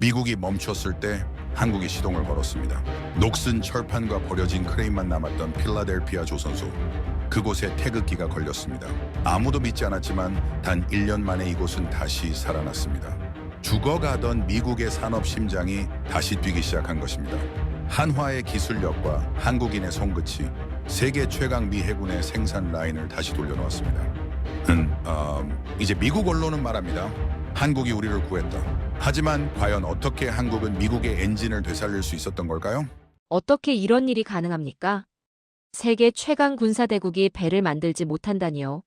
미국이 멈췄을 때 한국이 시동을 걸었습니다. 녹슨 철판과 버려진 크레인만 남았던 필라델피아 조선소. 그곳에 태극기가 걸렸습니다. 아무도 믿지 않았지만 단 1년 만에 이곳은 다시 살아났습니다. 죽어가던 미국의 산업 심장이 다시 뛰기 시작한 것입니다. 한화의 기술력과 한국인의 손끝이 세계 최강 미 해군의 생산 라인을 다시 돌려놓았습니다. 이제 미국 언론은 말합니다. 한국이 우리를 구했다. 하지만 과연 어떻게 한국은 미국의 엔진을 되살릴 수 있었던 걸까요? 어떻게 이런 일이 가능합니까? 세계 최강 군사대국이 배를 만들지 못한다니요.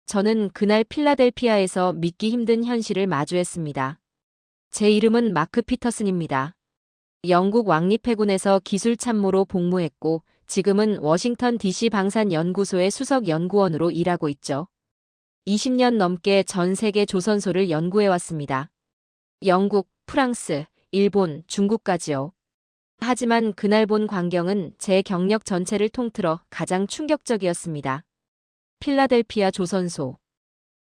저는 그날 필라델피아에서 믿기 힘든 현실을 마주했습니다. 제 이름은 마크 피터슨입니다. 영국 왕립해군에서 기술참모로 복무했고 지금은 워싱턴 DC 방산연구소의 수석 연구원으로 일하고 있죠. 20년 넘게 전 세계 조선소를 연구해왔습니다. 영국, 프랑스, 일본, 중국까지요. 하지만 그날 본 광경은 제 경력 전체를 통틀어 가장 충격적이었습니다. 필라델피아 조선소.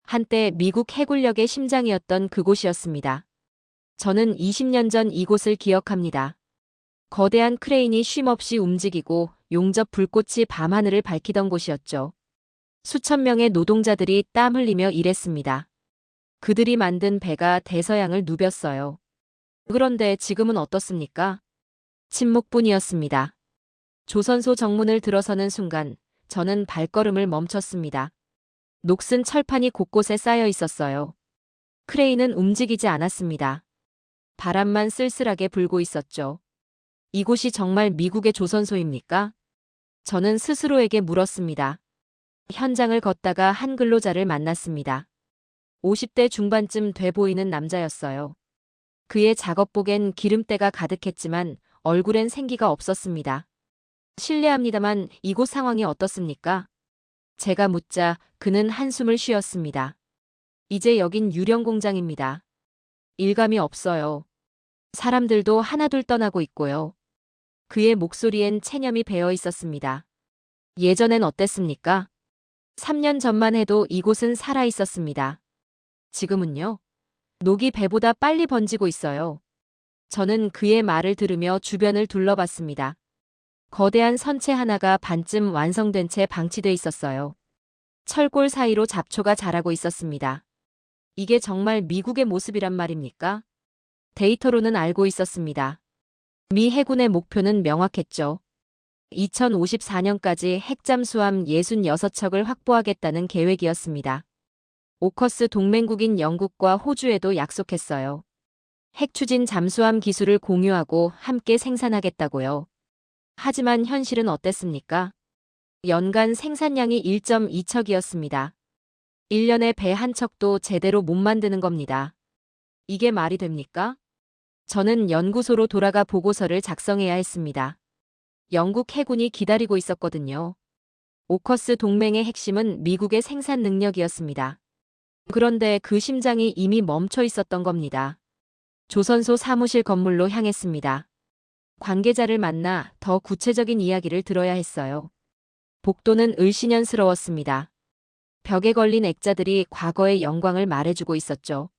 한때 미국 해군력의 심장이었던 그곳이었습니다. 저는 20년 전 이곳을 기억합니다. 거대한 크레인이 쉼없이 움직이고 용접 불꽃이 밤하늘을 밝히던 곳이었죠. 수천 명의 노동자들이 땀 흘리며 일했습니다. 그들이 만든 배가 대서양을 누볐어요. 그런데 지금은 어떻습니까? 침묵뿐이었습니다. 조선소 정문을 들어서는 순간 저는 발걸음을 멈췄습니다. 녹슨 철판이 곳곳에 쌓여 있었어요. 크레인은 움직이지 않았습니다. 바람만 쓸쓸하게 불고 있었죠. 이곳이 정말 미국의 조선소입니까? 저는 스스로에게 물었습니다. 현장을 걷다가 한 근로자를 만났습니다. 50대 중반쯤 돼 보이는 남자였어요. 그의 작업복엔 기름때가 가득했지만 얼굴엔 생기가 없었습니다. 실례합니다만 이곳 상황이 어떻습니까? 제가 묻자 그는 한숨을 쉬었습니다. 이제 여긴 유령 공장입니다. 일감이 없어요. 사람들도 하나둘 떠나고 있고요. 그의 목소리엔 체념이 배어 있었습니다. 예전엔 어땠습니까? 3년 전만 해도 이곳은 살아 있었습니다. 지금은요? 녹이 배보다 빨리 번지고 있어요. 저는 그의 말을 들으며 주변을 둘러봤습니다. 거대한 선체 하나가 반쯤 완성된 채 방치돼 있었어요. 철골 사이로 잡초가 자라고 있었습니다. 이게 정말 미국의 모습이란 말입니까? 데이터로는 알고 있었습니다. 미 해군의 목표는 명확했죠. 2054년까지 핵잠수함 66척을 확보하겠다는 계획이었습니다. 오커스 동맹국인 영국과 호주에도 약속했어요. 핵추진 잠수함 기술을 공유하고 함께 생산하겠다고요. 하지만 현실은 어땠습니까? 연간 생산량이 1.2척이었습니다. 1년에 배 한 척도 제대로 못 만드는 겁니다. 이게 말이 됩니까? 저는 연구소로 돌아가 보고서를 작성해야 했습니다. 영국 해군이 기다리고 있었거든요. 오커스 동맹의 핵심은 미국의 생산 능력이었습니다. 그런데 그 심장이 이미 멈춰 있었던 겁니다. 조선소 사무실 건물로 향했습니다. 관계자를 만나 더 구체적인 이야기를 들어야 했어요. 복도는 을씨년스러웠습니다. 벽에 걸린 액자들이 과거의 영광을 말해주고 있었죠.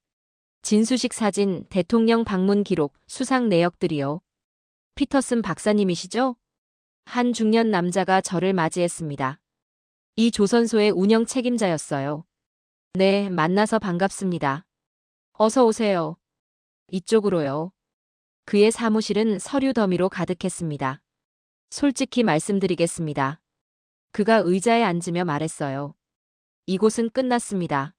진수식 사진, 대통령 방문 기록, 수상 내역들이요. 피터슨 박사님이시죠? 한 중년 남자가 저를 맞이했습니다. 이 조선소의 운영 책임자였어요. 네, 만나서 반갑습니다. 어서 오세요. 이쪽으로요. 그의 사무실은 서류 더미로 가득했습니다. 솔직히 말씀드리겠습니다. 그가 의자에 앉으며 말했어요. 이곳은 끝났습니다.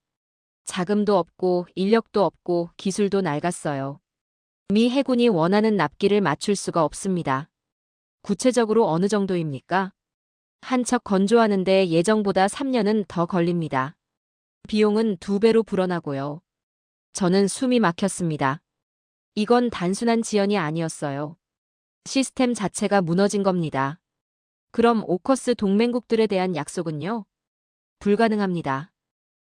자금도 없고 인력도 없고 기술도 낡았어요. 미 해군이 원하는 납기를 맞출 수가 없습니다. 구체적으로 어느 정도입니까? 한 척 건조하는데 예정보다 3년은 더 걸립니다. 비용은 2배로 불어나고요. 저는 숨이 막혔습니다. 이건 단순한 지연이 아니었어요. 시스템 자체가 무너진 겁니다. 그럼 오커스 동맹국들에 대한 약속은요? 불가능합니다.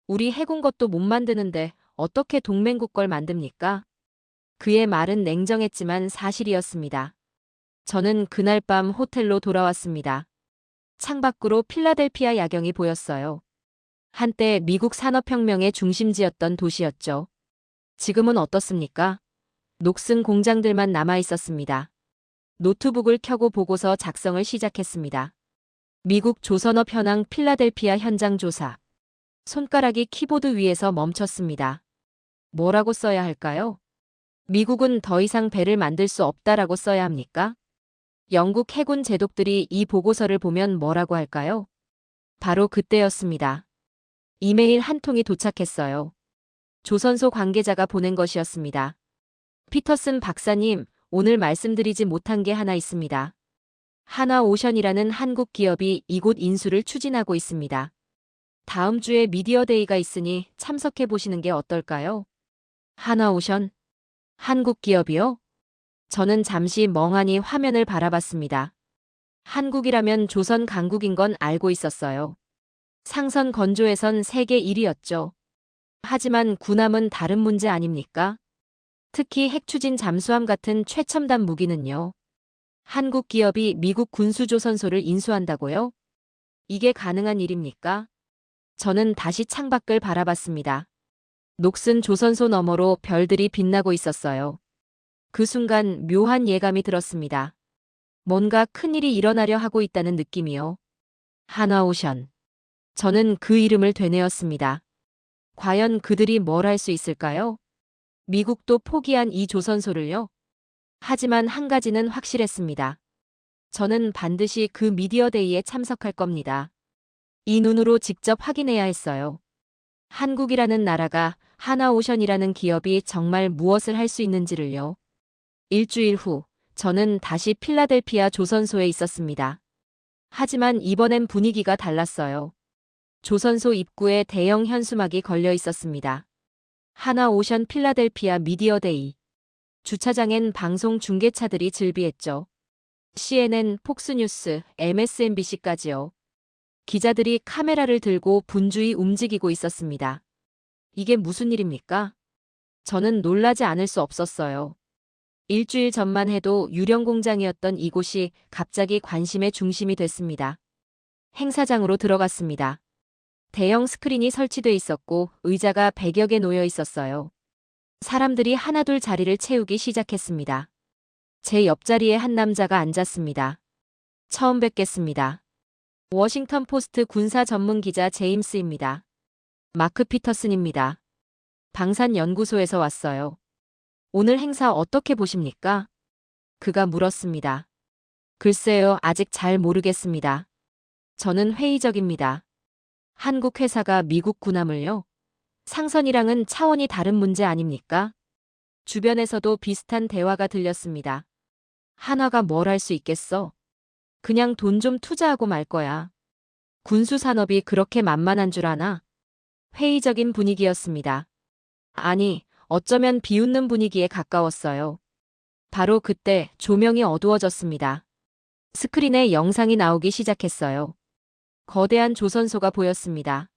우리 해군 것도 못 만드는데 어떻게 동맹국 걸 만듭니까? 그의 말은 냉정했지만 사실이었습니다. 저는 그날 밤 호텔로 돌아왔습니다. 창밖으로 필라델피아 야경이 보였어요. 한때 미국 산업혁명의 중심지였던 도시였죠. 지금은 어떻습니까? 녹슨 공장들만 남아 있었습니다. 노트북을 켜고 보고서 작성을 시작했습니다. 미국 조선업 현황 필라델피아 현장 조사. 손가락이 키보드 위에서 멈췄습니다. 뭐라고 써야 할까요? 미국은 더 이상 배를 만들 수 없다라고 써야 합니까? 영국 해군 제독들이 이 보고서를 보면 뭐라고 할까요? 바로 그때였습니다. 이메일 한 통이 도착했어요. 조선소 관계자가 보낸 것이었습니다. 피터슨 박사님, 오늘 말씀드리지 못한 게 하나 있습니다. 하나오션이라는 한국 기업이 이곳 인수를 추진하고 있습니다. 다음 주에 미디어데이가 있으니 참석해 보시는 게 어떨까요? 하나오션? 한국 기업이요? 저는 잠시 멍하니 화면을 바라봤습니다. 한국이라면 조선 강국인 건 알고 있었어요. 상선 건조에선 세계 1위였죠. 하지만 군함은 다른 문제 아닙니까? 특히 핵추진 잠수함 같은 최첨단 무기는요. 한국 기업이 미국 군수조선소를 인수한다고요? 이게 가능한 일입니까? 저는 다시 창밖을 바라봤습니다. 녹슨 조선소 너머로 별들이 빛나고 있었어요. 그 순간 묘한 예감이 들었습니다. 뭔가 큰일이 일어나려 하고 있다는 느낌이요. 하나오션. 저는 그 이름을 되뇌었습니다. 과연 그들이 뭘 할 수 있을까요? 미국도 포기한 이 조선소를요? 하지만 한 가지는 확실했습니다. 저는 반드시 그 미디어데이에 참석할 겁니다. 이 눈으로 직접 확인해야 했어요. 한국이라는 나라가 하나오션이라는 기업이 정말 무엇을 할 수 있는지를요. 일주일 후, 저는 다시 필라델피아 조선소에 있었습니다. 하지만 이번엔 분위기가 달랐어요. 조선소 입구에 대형 현수막이 걸려 있었습니다. 하나오션 필라델피아 미디어데이. 주차장엔 방송 중계차들이 즐비했죠. CNN, 폭스뉴스, MSNBC까지요. 기자들이 카메라를 들고 분주히 움직이고 있었습니다. 이게 무슨 일입니까? 저는 놀라지 않을 수 없었어요. 일주일 전만 해도 유령 공장이었던 이곳이 갑자기 관심의 중심이 됐습니다. 행사장으로 들어갔습니다. 대형 스크린이 설치돼 있었고 의자가 100여 개 놓여 있었어요. 사람들이 하나둘 자리를 채우기 시작했습니다. 제 옆자리에 한 남자가 앉았습니다. 처음 뵙겠습니다. 워싱턴 포스트 군사 전문 기자 제임스입니다. 마크 피터슨입니다. 방산연구소에서 왔어요. 오늘 행사 어떻게 보십니까? 그가 물었습니다. 글쎄요, 아직 잘 모르겠습니다. 저는 회의적입니다. 한국 회사가 미국 군함을요? 상선이랑은 차원이 다른 문제 아닙니까? 주변에서도 비슷한 대화가 들렸습니다. 한화가 뭘 할 수 있겠어? 그냥 돈 좀 투자하고 말 거야. 군수산업이 그렇게 만만한 줄 아나? 회의적인 분위기였습니다. 아니, 어쩌면 비웃는 분위기에 가까웠어요. 바로 그때 조명이 어두워졌습니다. 스크린에 영상이 나오기 시작했어요. 거대한 조선소가 보였습니다.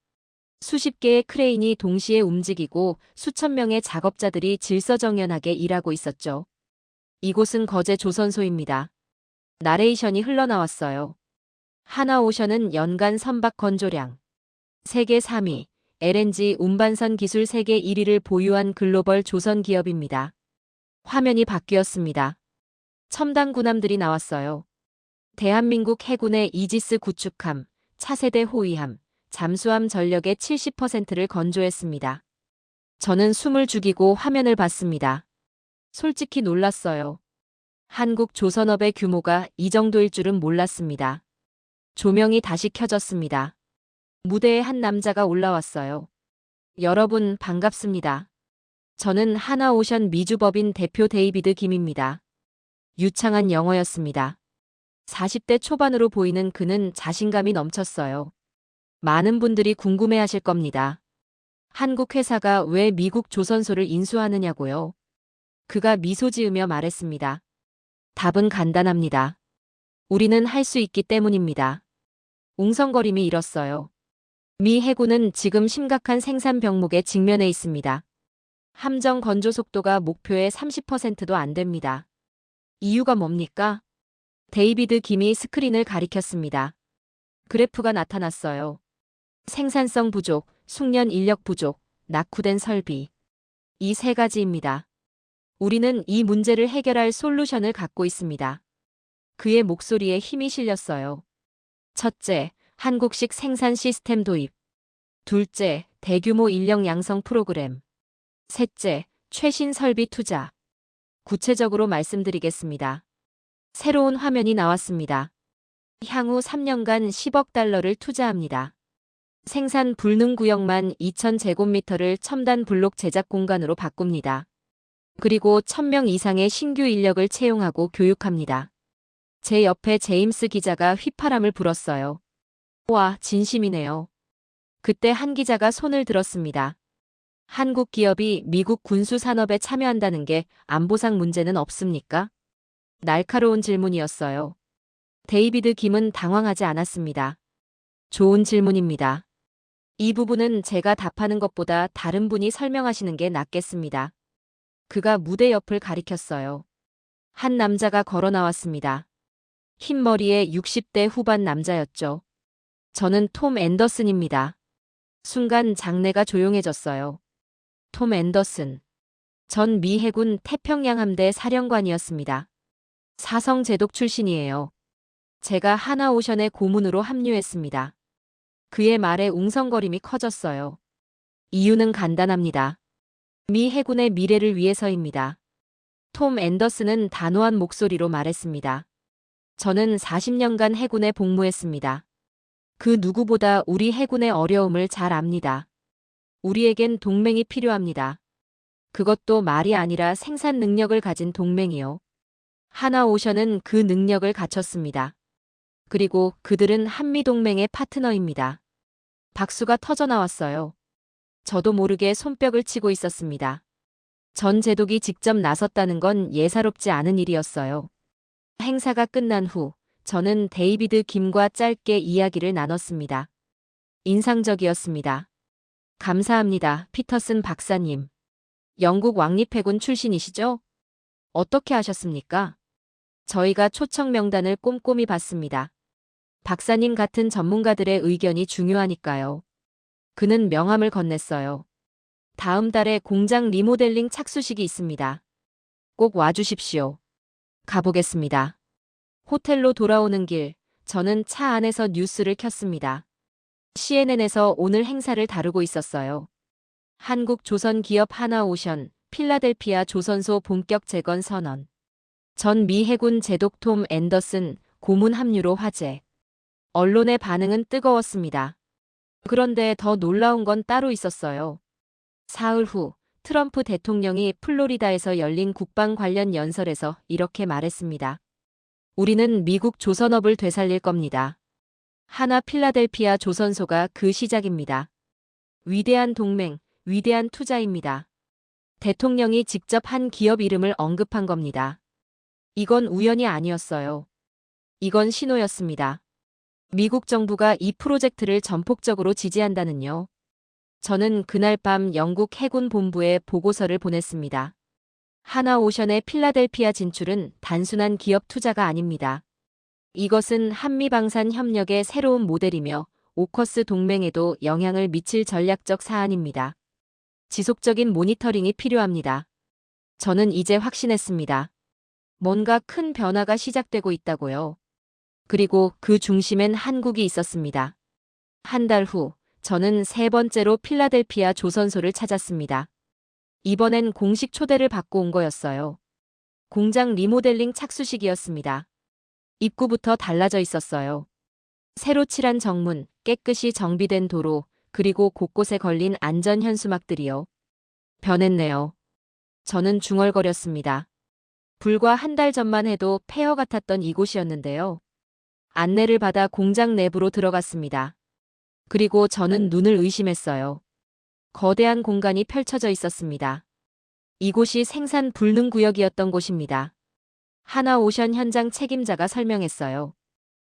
수십 개의 크레인이 동시에 움직이고 수천 명의 작업자들이 질서정연하게 일하고 있었죠. 이곳은 거제 조선소입니다. 나레이션이 흘러나왔어요. 하나오션은 연간 선박 건조량 세계 3위, LNG 운반선 기술 세계 1위를 보유한 글로벌 조선 기업입니다. 화면이 바뀌었습니다. 첨단 군함들이 나왔어요. 대한민국 해군의 이지스 구축함, 차세대 호위함, 잠수함 전력의 70%를 건조했습니다. 저는 숨을 죽이고 화면을 봤습니다. 솔직히 놀랐어요. 한국 조선업의 규모가 이 정도일 줄은 몰랐습니다. 조명이 다시 켜졌습니다. 무대에 한 남자가 올라왔어요. 여러분 반갑습니다. 저는 하나오션 미주법인 대표 데이비드 김입니다. 유창한 영어였습니다. 40대 초반으로 보이는 그는 자신감이 넘쳤어요. 많은 분들이 궁금해하실 겁니다. 한국 회사가 왜 미국 조선소를 인수하느냐고요? 그가 미소 지으며 말했습니다. 답은 간단합니다. 우리는 할 수 있기 때문입니다. 웅성거림이 일었어요. 미 해군은 지금 심각한 생산 병목에 직면해 있습니다. 함정 건조 속도가 목표의 30%도 안 됩니다. 이유가 뭡니까? 데이비드 김이 스크린을 가리켰습니다. 그래프가 나타났어요. 생산성 부족, 숙련 인력 부족, 낙후된 설비. 이 세 가지입니다. 우리는 이 문제를 해결할 솔루션을 갖고 있습니다. 그의 목소리에 힘이 실렸어요. 첫째, 한국식 생산 시스템 도입. 둘째, 대규모 인력 양성 프로그램. 셋째, 최신 설비 투자. 구체적으로 말씀드리겠습니다. 새로운 화면이 나왔습니다. 향후 3년간 10억 달러를 투자합니다. 생산 불능 구역만 2,000제곱미터를 첨단 블록 제작 공간으로 바꿉니다. 그리고 1,000명 이상의 신규 인력을 채용하고 교육합니다. 제 옆에 제임스 기자가 휘파람을 불었어요. 와, 진심이네요. 그때 한 기자가 손을 들었습니다. 한국 기업이 미국 군수 산업에 참여한다는 게 안보상 문제는 없습니까? 날카로운 질문이었어요. 데이비드 김은 당황하지 않았습니다. 좋은 질문입니다. 이 부분은 제가 답하는 것보다 다른 분이 설명하시는 게 낫겠습니다. 그가 무대 옆을 가리켰어요. 한 남자가 걸어 나왔습니다. 흰 머리의 60대 후반 남자였죠. 저는 톰 앤더슨입니다. 순간 장내가 조용해졌어요. 톰 앤더슨. 전 미 해군 태평양 함대 사령관이었습니다. 사성 제독 출신이에요. 제가 하나오션의 고문으로 합류했습니다. 그의 말에 웅성거림이 커졌어요. 이유는 간단합니다. 미 해군의 미래를 위해서입니다. 톰 앤더슨은 단호한 목소리로 말했습니다. 저는 40년간 해군에 복무했습니다. 그 누구보다 우리 해군의 어려움을 잘 압니다. 우리에겐 동맹이 필요합니다. 그것도 말이 아니라 생산 능력을 가진 동맹이요. 하나오션은 그 능력을 갖췄습니다. 그리고 그들은 한미동맹의 파트너입니다. 박수가 터져 나왔어요. 저도 모르게 손뼉을 치고 있었습니다. 전 제독이 직접 나섰다는 건 예사롭지 않은 일이었어요. 행사가 끝난 후 저는 데이비드 김과 짧게 이야기를 나눴습니다. 인상적이었습니다. 감사합니다, 피터슨 박사님. 영국 왕립해군 출신이시죠? 어떻게 하셨습니까? 저희가 초청 명단을 꼼꼼히 봤습니다. 박사님 같은 전문가들의 의견이 중요하니까요. 그는 명함을 건넸어요. 다음 달에 공장 리모델링 착수식이 있습니다. 꼭 와주십시오. 가보겠습니다. 호텔로 돌아오는 길, 저는 차 안에서 뉴스를 켰습니다. CNN에서 오늘 행사를 다루고 있었어요. 한국 조선 기업 하나오션, 필라델피아 조선소 본격 재건 선언. 전 미 해군 제독 톰 앤더슨 고문 합류로 화제. 언론의 반응은 뜨거웠습니다. 그런데 더 놀라운 건 따로 있었어요. 사흘 후 트럼프 대통령이 플로리다에서 열린 국방 관련 연설에서 이렇게 말했습니다. 우리는 미국 조선업을 되살릴 겁니다. 하나 필라델피아 조선소가 그 시작입니다. 위대한 동맹, 위대한 투자입니다. 대통령이 직접 한 기업 이름을 언급한 겁니다. 이건 우연이 아니었어요. 이건 신호였습니다. 미국 정부가 이 프로젝트를 전폭적으로 지지한다는요. 저는 그날 밤 영국 해군 본부에 보고서를 보냈습니다. 하나오션의 필라델피아 진출은 단순한 기업 투자가 아닙니다. 이것은 한미방산 협력의 새로운 모델이며 오커스 동맹에도 영향을 미칠 전략적 사안입니다. 지속적인 모니터링이 필요합니다. 저는 이제 확신했습니다. 뭔가 큰 변화가 시작되고 있다고요. 그리고 그 중심엔 한국이 있었습니다. 한 달 후, 저는 세 번째로 필라델피아 조선소를 찾았습니다. 이번엔 공식 초대를 받고 온 거였어요. 공장 리모델링 착수식이었습니다. 입구부터 달라져 있었어요. 새로 칠한 정문, 깨끗이 정비된 도로, 그리고 곳곳에 걸린 안전 현수막들이요. 변했네요. 저는 중얼거렸습니다. 불과 한 달 전만 해도 폐허 같았던 이곳이었는데요. 안내를 받아 공장 내부로 들어갔습니다. 그리고 저는 눈을 의심했어요. 거대한 공간이 펼쳐져 있었습니다. 이곳이 생산 불능 구역이었던 곳입니다. 하나오션 현장 책임자가 설명했어요.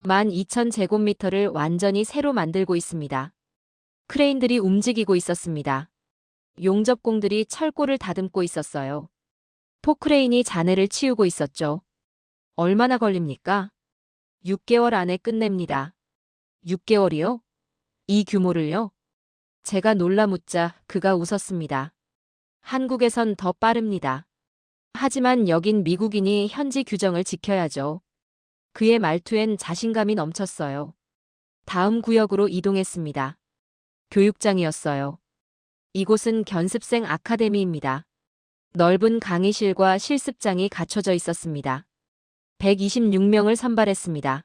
12,000제곱미터를 완전히 새로 만들고 있습니다. 크레인들이 움직이고 있었습니다. 용접공들이 철골을 다듬고 있었어요. 포크레인이 잔해를 치우고 있었죠. 얼마나 걸립니까? 6개월 안에 끝냅니다. 6개월이요? 이 규모를요? 제가 놀라 묻자 그가 웃었습니다. 한국에선 더 빠릅니다. 하지만 여긴 미국인이 현지 규정을 지켜야죠. 그의 말투엔 자신감이 넘쳤어요. 다음 구역으로 이동했습니다. 교육장이었어요. 이곳은 견습생 아카데미입니다. 넓은 강의실과 실습장이 갖춰져 있었습니다. 126명을 선발했습니다.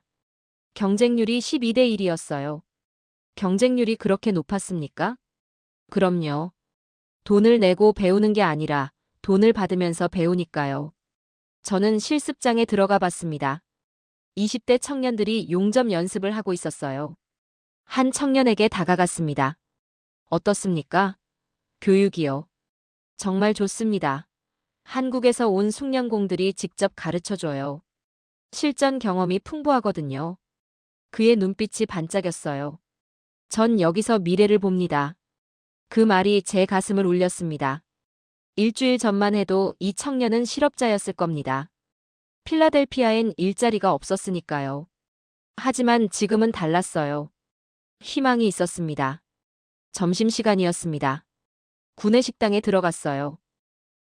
경쟁률이 12대 1이었어요. 경쟁률이 그렇게 높았습니까? 그럼요. 돈을 내고 배우는 게 아니라 돈을 받으면서 배우니까요. 저는 실습장에 들어가 봤습니다. 20대 청년들이 용접 연습을 하고 있었어요. 한 청년에게 다가갔습니다. 어떻습니까? 교육이요. 정말 좋습니다. 한국에서 온 숙련공들이 직접 가르쳐줘요. 실전 경험이 풍부하거든요. 그의 눈빛이 반짝였어요. 전 여기서 미래를 봅니다. 그 말이 제 가슴을 울렸습니다. 일주일 전만 해도 이 청년은 실업자였을 겁니다. 필라델피아엔 일자리가 없었으니까요. 하지만 지금은 달랐어요. 희망이 있었습니다. 점심시간이었습니다. 구내식당에 들어갔어요.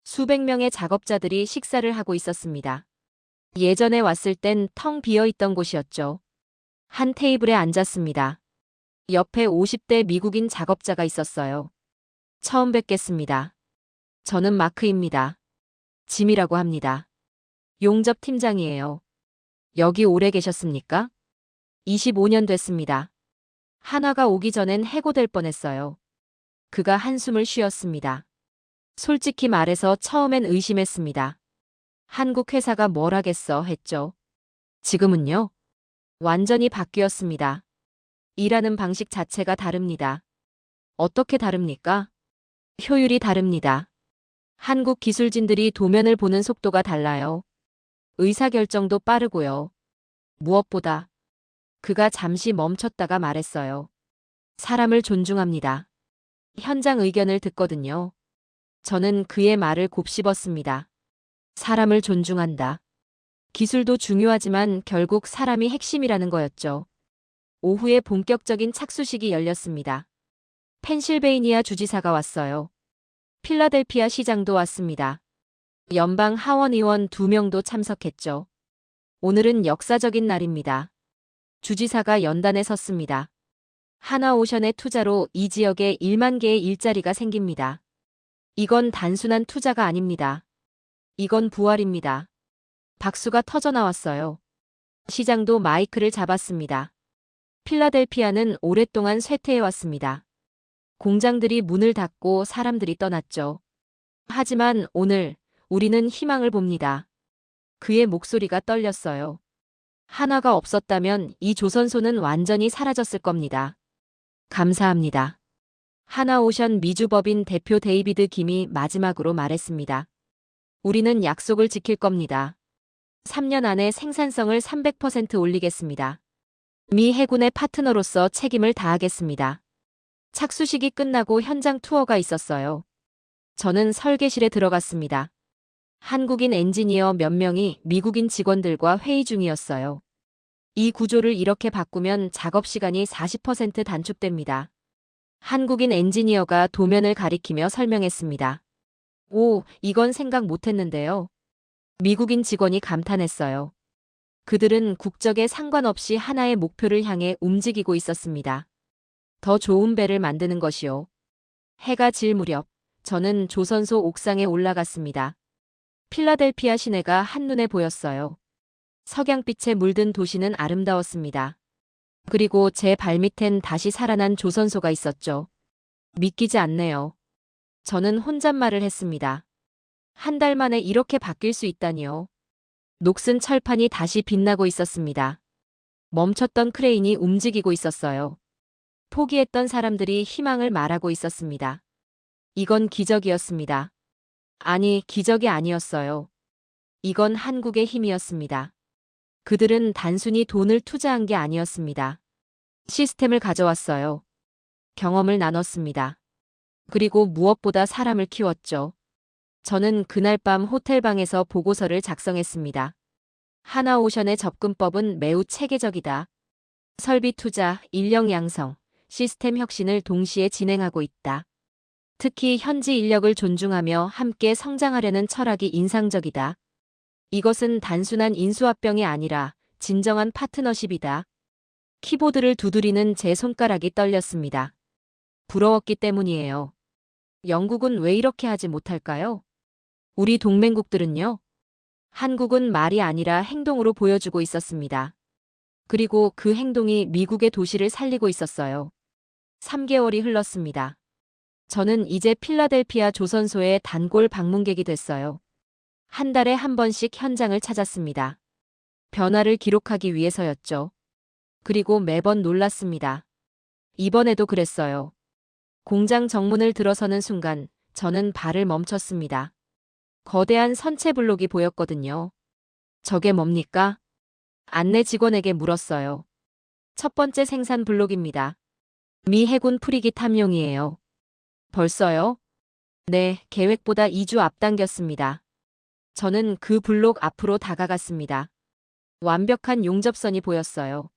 수백 명의 작업자들이 식사를 하고 있었습니다. 예전에 왔을 땐 텅 비어있던 곳이었죠. 한 테이블에 앉았습니다. 옆에 50대 미국인 작업자가 있었어요. 처음 뵙겠습니다. 저는 마크입니다. 짐이라고 합니다. 용접 팀장이에요. 여기 오래 계셨습니까? 25년 됐습니다. 한화가 오기 전엔 해고될 뻔했어요. 그가 한숨을 쉬었습니다. 솔직히 말해서 처음엔 의심했습니다. 한국 회사가 뭘 하겠어 했죠. 지금은요? 완전히 바뀌었습니다. 일하는 방식 자체가 다릅니다. 어떻게 다릅니까? 효율이 다릅니다. 한국 기술진들이 도면을 보는 속도가 달라요. 의사결정도 빠르고요. 무엇보다 그가 잠시 멈췄다가 말했어요. 사람을 존중합니다. 현장 의견을 듣거든요. 저는 그의 말을 곱씹었습니다. 사람을 존중한다. 기술도 중요하지만 결국 사람이 핵심이라는 거였죠. 오후에 본격적인 착수식이 열렸습니다. 펜실베이니아 주지사가 왔어요. 필라델피아 시장도 왔습니다. 연방 하원 의원 2명도 참석했죠. 오늘은 역사적인 날입니다. 주지사가 연단에 섰습니다. 하나오션의 투자로 이 지역에 1만 개의 일자리가 생깁니다. 이건 단순한 투자가 아닙니다. 이건 부활입니다. 박수가 터져나왔어요. 시장도 마이크를 잡았습니다. 필라델피아는 오랫동안 쇠퇴해왔습니다. 공장들이 문을 닫고 사람들이 떠났죠. 하지만 오늘 우리는 희망을 봅니다. 그의 목소리가 떨렸어요. 한화가 없었다면 이 조선소는 완전히 사라졌을 겁니다. 감사합니다. 하나오션 미주법인 대표 데이비드 김이 마지막으로 말했습니다. 우리는 약속을 지킬 겁니다. 3년 안에 생산성을 300% 올리겠습니다. 미 해군의 파트너로서 책임을 다하겠습니다. 착수식이 끝나고 현장 투어가 있었어요. 저는 설계실에 들어갔습니다. 한국인 엔지니어 몇 명이 미국인 직원들과 회의 중이었어요. 이 구조를 이렇게 바꾸면 작업 시간이 40% 단축됩니다. 한국인 엔지니어가 도면을 가리키며 설명했습니다. 오, 이건 생각 못했는데요. 미국인 직원이 감탄했어요. 그들은 국적에 상관없이 하나의 목표를 향해 움직이고 있었습니다. 더 좋은 배를 만드는 것이요. 해가 질 무렵 저는 조선소 옥상에 올라갔습니다. 필라델피아 시내가 한눈에 보였어요. 석양빛에 물든 도시는 아름다웠습니다. 그리고 제 발밑엔 다시 살아난 조선소가 있었죠. 믿기지 않네요. 저는 혼잣말을 했습니다. 한 달 만에 이렇게 바뀔 수 있다니요. 녹슨 철판이 다시 빛나고 있었습니다. 멈췄던 크레인이 움직이고 있었어요. 포기했던 사람들이 희망을 말하고 있었습니다. 이건 기적이었습니다. 아니, 기적이 아니었어요. 이건 한국의 힘이었습니다. 그들은 단순히 돈을 투자한 게 아니었습니다. 시스템을 가져왔어요. 경험을 나눴습니다. 그리고 무엇보다 사람을 키웠죠. 저는 그날 밤 호텔방에서 보고서를 작성했습니다. 하나오션의 접근법은 매우 체계적이다. 설비 투자, 인력 양성, 시스템 혁신을 동시에 진행하고 있다. 특히 현지 인력을 존중하며 함께 성장하려는 철학이 인상적이다. 이것은 단순한 인수합병이 아니라 진정한 파트너십이다. 키보드를 두드리는 제 손가락이 떨렸습니다. 부러웠기 때문이에요. 영국은 왜 이렇게 하지 못할까요? 우리 동맹국들은요? 한국은 말이 아니라 행동으로 보여주고 있었습니다. 그리고 그 행동이 미국의 도시를 살리고 있었어요. 3개월이 흘렀습니다. 저는 이제 필라델피아 조선소의 단골 방문객이 됐어요. 한 달에 한 번씩 현장을 찾았습니다. 변화를 기록하기 위해서였죠. 그리고 매번 놀랐습니다. 이번에도 그랬어요. 공장 정문을 들어서는 순간 저는 발을 멈췄습니다. 거대한 선체 블록이 보였거든요. 저게 뭡니까? 안내 직원에게 물었어요. 첫 번째 생산 블록입니다. 미 해군 프리기 탐용이에요. 벌써요? 네, 계획보다 2주 앞당겼습니다. 저는 그 블록 앞으로 다가갔습니다. 완벽한 용접선이 보였어요.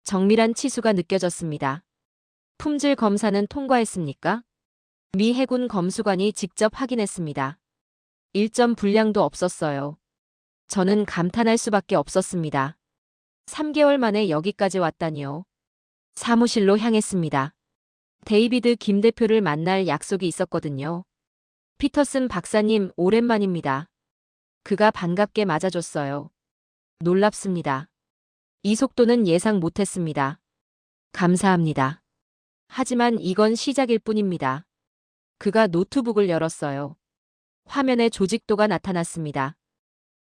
정밀한 치수가 느껴졌습니다. 품질 검사는 통과했습니까? 미 해군 검수관이 직접 확인했습니다. 1점 불량도 없었어요. 저는 감탄할 수밖에 없었습니다. 3개월 만에 여기까지 왔다니요. 사무실로 향했습니다. 데이비드 김 대표를 만날 약속이 있었거든요. 피터슨 박사님, 오랜만입니다. 그가 반갑게 맞아줬어요. 놀랍습니다. 이 속도는 예상 못했습니다. 감사합니다. 하지만 이건 시작일 뿐입니다. 그가 노트북을 열었어요. 화면에 조직도가 나타났습니다.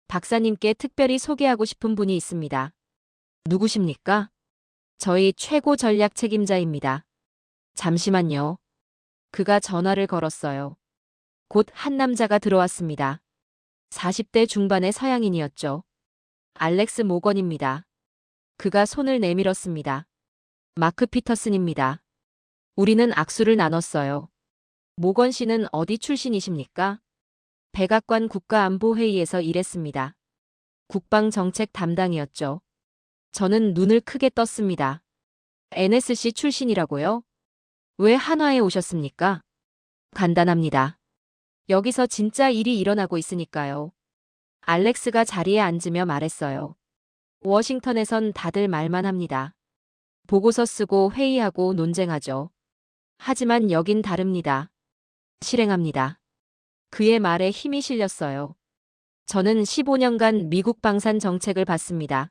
박사님께 특별히 소개하고 싶은 분이 있습니다. 누구십니까? 저희 최고 전략 책임자입니다. 잠시만요. 그가 전화를 걸었어요. 곧 한 남자가 들어왔습니다. 40대 중반의 서양인이었죠. 알렉스 모건입니다. 그가 손을 내밀었습니다. 마크 피터슨입니다. 우리는 악수를 나눴어요. 모건 씨는 어디 출신이십니까? 백악관 국가안보회의에서 일했습니다. 국방정책 담당이었죠. 저는 눈을 크게 떴습니다. NSC 출신이라고요? 왜 한화에 오셨습니까? 간단합니다. 여기서 진짜 일이 일어나고 있으니까요. 알렉스가 자리에 앉으며 말했어요. 워싱턴에선 다들 말만 합니다. 보고서 쓰고 회의하고 논쟁하죠. 하지만 여긴 다릅니다. 실행합니다. 그의 말에 힘이 실렸어요. 저는 15년간 미국 방산 정책을 봤습니다.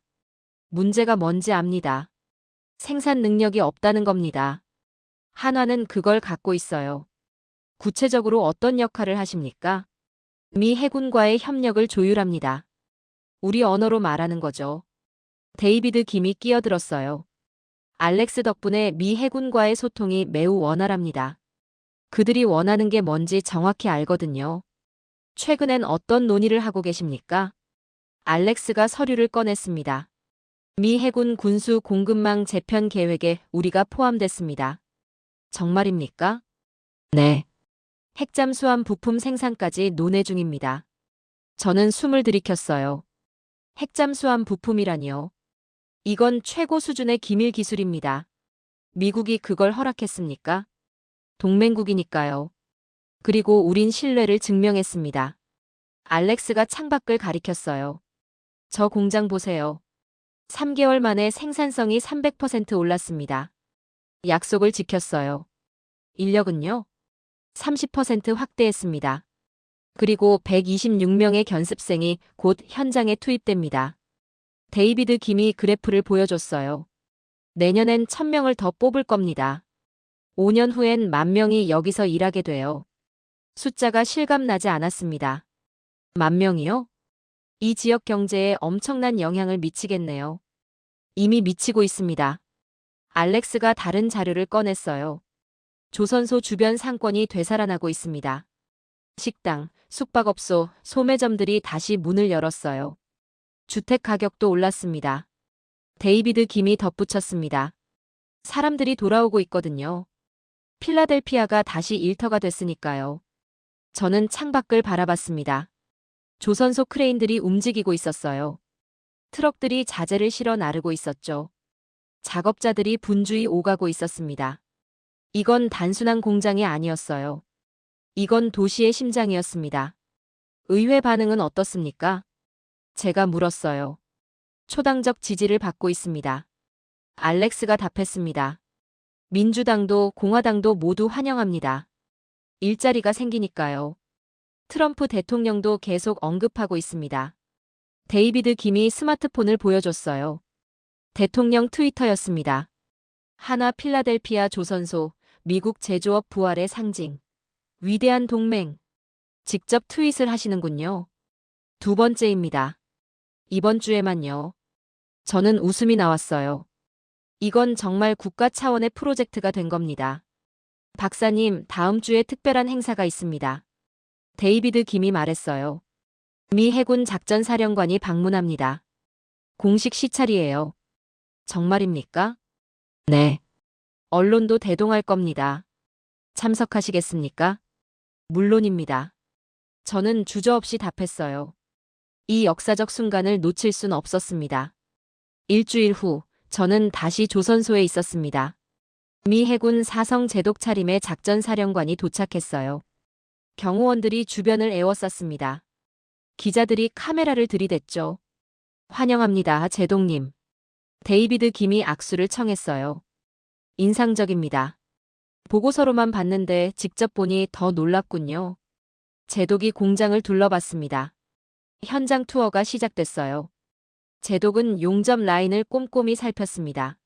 문제가 뭔지 압니다. 생산 능력이 없다는 겁니다. 한화는 그걸 갖고 있어요. 구체적으로 어떤 역할을 하십니까? 미 해군과의 협력을 조율합니다. 우리 언어로 말하는 거죠. 데이비드 김이 끼어들었어요. 알렉스 덕분에 미 해군과의 소통이 매우 원활합니다. 그들이 원하는 게 뭔지 정확히 알거든요. 최근엔 어떤 논의를 하고 계십니까? 알렉스가 서류를 꺼냈습니다. 미 해군 군수 공급망 재편 계획에 우리가 포함됐습니다. 정말입니까? 네. 핵잠수함 부품 생산까지 논의 중입니다. 저는 숨을 들이켰어요. 핵잠수함 부품이라니요. 이건 최고 수준의 기밀 기술입니다. 미국이 그걸 허락했습니까? 동맹국이니까요. 그리고 우린 신뢰를 증명했습니다. 알렉스가 창밖을 가리켰어요. 저 공장 보세요. 3개월 만에 생산성이 300% 올랐습니다. 약속을 지켰어요. 인력은요? 30% 확대했습니다. 그리고 126명의 견습생이 곧 현장에 투입됩니다. 데이비드 김이 그래프를 보여줬어요. 내년엔 1000명을 더 뽑을 겁니다. 5년 후엔 10,000명이 여기서 일하게 돼요. 숫자가 실감나지 않았습니다. 10,000명이요? 이 지역 경제에 엄청난 영향을 미치겠네요. 이미 미치고 있습니다. 알렉스가 다른 자료를 꺼냈어요. 조선소 주변 상권이 되살아나고 있습니다. 식당, 숙박업소, 소매점들이 다시 문을 열었어요. 주택 가격도 올랐습니다. 데이비드 김이 덧붙였습니다. 사람들이 돌아오고 있거든요. 필라델피아가 다시 일터가 됐으니까요. 저는 창밖을 바라봤습니다. 조선소 크레인들이 움직이고 있었어요. 트럭들이 자재를 실어 나르고 있었죠. 작업자들이 분주히 오가고 있었습니다. 이건 단순한 공장이 아니었어요. 이건 도시의 심장이었습니다. 의회 반응은 어떻습니까? 제가 물었어요. 초당적 지지를 받고 있습니다. 알렉스가 답했습니다. 민주당도 공화당도 모두 환영합니다. 일자리가 생기니까요. 트럼프 대통령도 계속 언급하고 있습니다. 데이비드 김이 스마트폰을 보여줬어요. 대통령 트위터였습니다. 하나 필라델피아 조선소, 미국 제조업 부활의 상징. 위대한 동맹. 직접 트윗을 하시는군요. 두 번째입니다. 이번 주에만요. 저는 웃음이 나왔어요. 이건 정말 국가 차원의 프로젝트가 된 겁니다. 박사님, 다음 주에 특별한 행사가 있습니다. 데이비드 김이 말했어요. 미 해군 작전사령관이 방문합니다. 공식 시찰이에요. 정말입니까? 네. 언론도 대동할 겁니다. 참석하시겠습니까? 물론입니다. 저는 주저없이 답했어요. 이 역사적 순간을 놓칠 순 없었습니다. 일주일 후, 저는 다시 조선소에 있었습니다. 미 해군 사성 제독 차림의 작전사령관이 도착했어요. 경호원들이 주변을 에워쌌습니다. 기자들이 카메라를 들이댔죠. 환영합니다, 제독님. 데이비드 김이 악수를 청했어요. 인상적입니다. 보고서로만 봤는데 직접 보니 더 놀랍군요. 제독이 공장을 둘러봤습니다. 현장 투어가 시작됐어요. 제독은 용접 라인을 꼼꼼히 살폈습니다.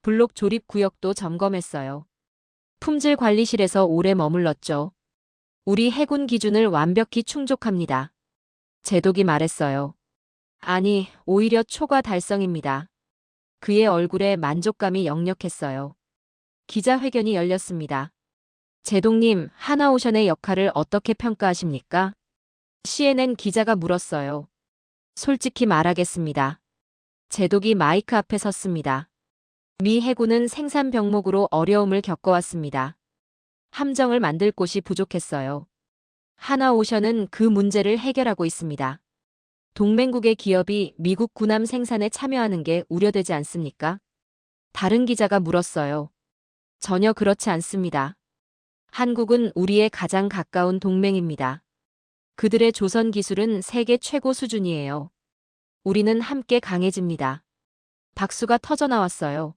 블록 조립 구역도 점검했어요. 품질 관리실에서 오래 머물렀죠. 우리 해군 기준을 완벽히 충족합니다. 제독이 말했어요. 아니, 오히려 초과 달성입니다. 그의 얼굴에 만족감이 역력했어요. 기자회견이 열렸습니다. 제독님, 하나오션의 역할을 어떻게 평가하십니까? CNN 기자가 물었어요. 솔직히 말하겠습니다. 제독이 마이크 앞에 섰습니다. 미 해군은 생산 병목으로 어려움을 겪어왔습니다. 함정을 만들 곳이 부족했어요. 하나오션은 그 문제를 해결하고 있습니다. 동맹국의 기업이 미국 군함 생산에 참여하는 게 우려되지 않습니까? 다른 기자가 물었어요. 전혀 그렇지 않습니다. 한국은 우리의 가장 가까운 동맹입니다. 그들의 조선 기술은 세계 최고 수준이에요. 우리는 함께 강해집니다. 박수가 터져나왔어요.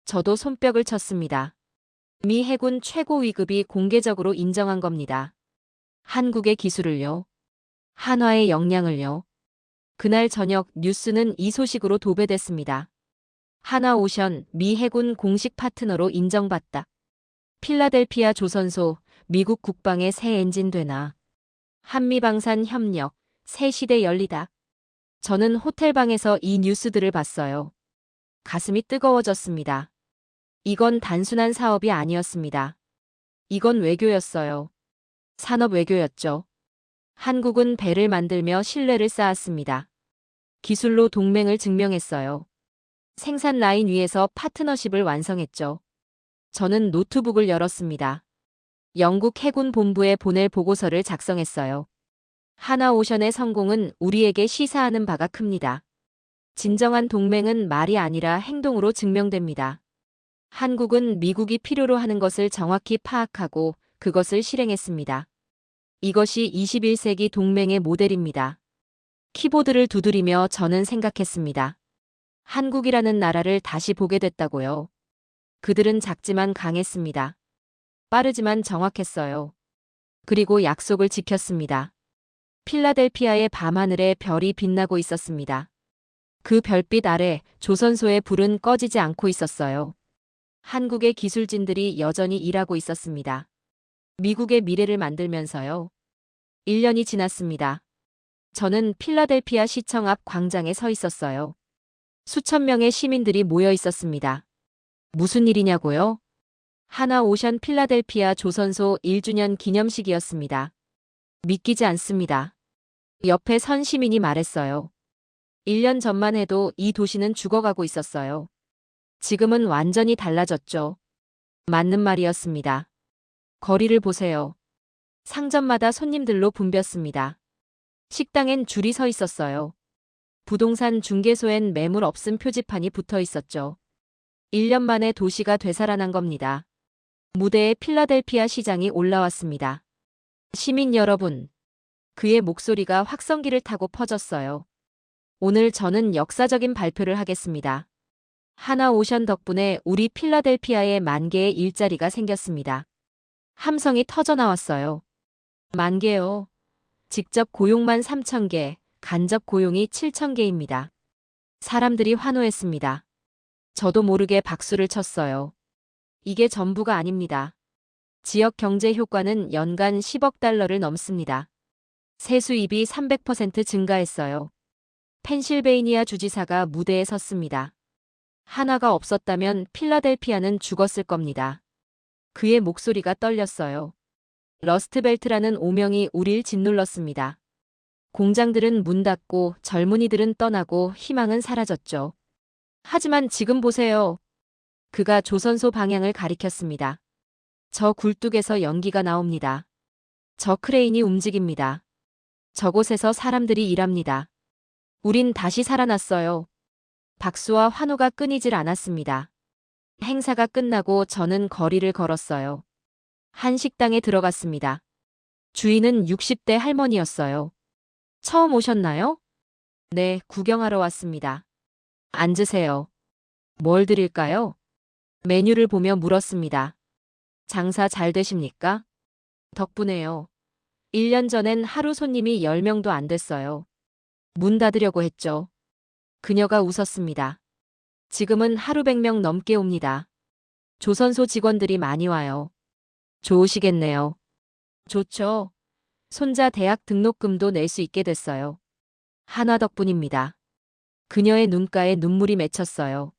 저도 손뼉을 쳤습니다. 미 해군 최고 위급이 공개적으로 인정한 겁니다. 한국의 기술을요. 한화의 역량을요. 그날 저녁 뉴스는 이 소식으로 도배됐습니다. 하나오션, 미 해군 공식 파트너로 인정받다. 필라델피아 조선소, 미국 국방의 새 엔진 되나. 한미방산 협력, 새 시대 열리다. 저는 호텔방에서 이 뉴스들을 봤어요. 가슴이 뜨거워졌습니다. 이건 단순한 사업이 아니었습니다. 이건 외교였어요. 산업 외교였죠. 한국은 배를 만들며 신뢰를 쌓았습니다. 기술로 동맹을 증명했어요. 생산 라인 위에서 파트너십을 완성했죠. 저는 노트북을 열었습니다. 영국 해군 본부에 보낼 보고서를 작성했어요. 하나오션의 성공은 우리에게 시사하는 바가 큽니다. 진정한 동맹은 말이 아니라 행동으로 증명됩니다. 한국은 미국이 필요로 하는 것을 정확히 파악하고 그것을 실행했습니다. 이것이 21세기 동맹의 모델입니다. 키보드를 두드리며 저는 생각했습니다. 한국이라는 나라를 다시 보게 됐다고요. 그들은 작지만 강했습니다. 빠르지만 정확했어요. 그리고 약속을 지켰습니다. 필라델피아의 밤하늘에 별이 빛나고 있었습니다. 그 별빛 아래 조선소의 불은 꺼지지 않고 있었어요. 한국의 기술진들이 여전히 일하고 있었습니다. 미국의 미래를 만들면서요. 1년이 지났습니다. 저는 필라델피아 시청 앞 광장에 서 있었어요. 수천 명의 시민들이 모여 있었습니다. 무슨 일이냐고요? 하나오션 필라델피아 조선소 1주년 기념식이었습니다. 믿기지 않습니다. 옆에 선 시민이 말했어요. 1년 전만 해도 이 도시는 죽어가고 있었어요. 지금은 완전히 달라졌죠. 맞는 말이었습니다. 거리를 보세요. 상점마다 손님들로 붐볐습니다. 식당엔 줄이 서 있었어요. 부동산 중개소엔 매물 없음 표지판이 붙어 있었죠. 1년 만에 도시가 되살아난 겁니다. 무대에 필라델피아 시장이 올라왔습니다. 시민 여러분, 그의 목소리가 확성기를 타고 퍼졌어요. 오늘 저는 역사적인 발표를 하겠습니다. 하나오션 덕분에 우리 필라델피아에 10,000개의 일자리가 생겼습니다. 함성이 터져 나왔어요. 10,000개요. 직접 고용만 3,000개, 간접 고용이 7,000개입니다. 사람들이 환호했습니다. 저도 모르게 박수를 쳤어요. 이게 전부가 아닙니다. 지역 경제 효과는 연간 10억 달러를 넘습니다. 세수입이 300% 증가했어요. 펜실베이니아 주지사가 무대에 섰습니다. 하나가 없었다면 필라델피아는 죽었을 겁니다. 그의 목소리가 떨렸어요. 러스트벨트라는 오명이 우릴 짓눌렀습니다. 공장들은 문 닫고 젊은이들은 떠나고 희망은 사라졌죠. 하지만 지금 보세요. 그가 조선소 방향을 가리켰습니다. 저 굴뚝에서 연기가 나옵니다. 저 크레인이 움직입니다. 저곳에서 사람들이 일합니다. 우린 다시 살아났어요. 박수와 환호가 끊이질 않았습니다. 행사가 끝나고 저는 거리를 걸었어요. 한 식당에 들어갔습니다. 주인은 60대 할머니였어요. 처음 오셨나요? 네, 구경하러 왔습니다. 앉으세요. 뭘 드릴까요? 메뉴를 보며 물었습니다. 장사 잘 되십니까? 덕분에요. 1년 전엔 하루 손님이 10명도 안 됐어요. 문 닫으려고 했죠. 그녀가 웃었습니다. 지금은 하루 100명 넘게 옵니다. 조선소 직원들이 많이 와요. 좋으시겠네요. 좋죠. 손자 대학 등록금도 낼 수 있게 됐어요. 하나 덕분입니다. 그녀의 눈가에 눈물이 맺혔어요.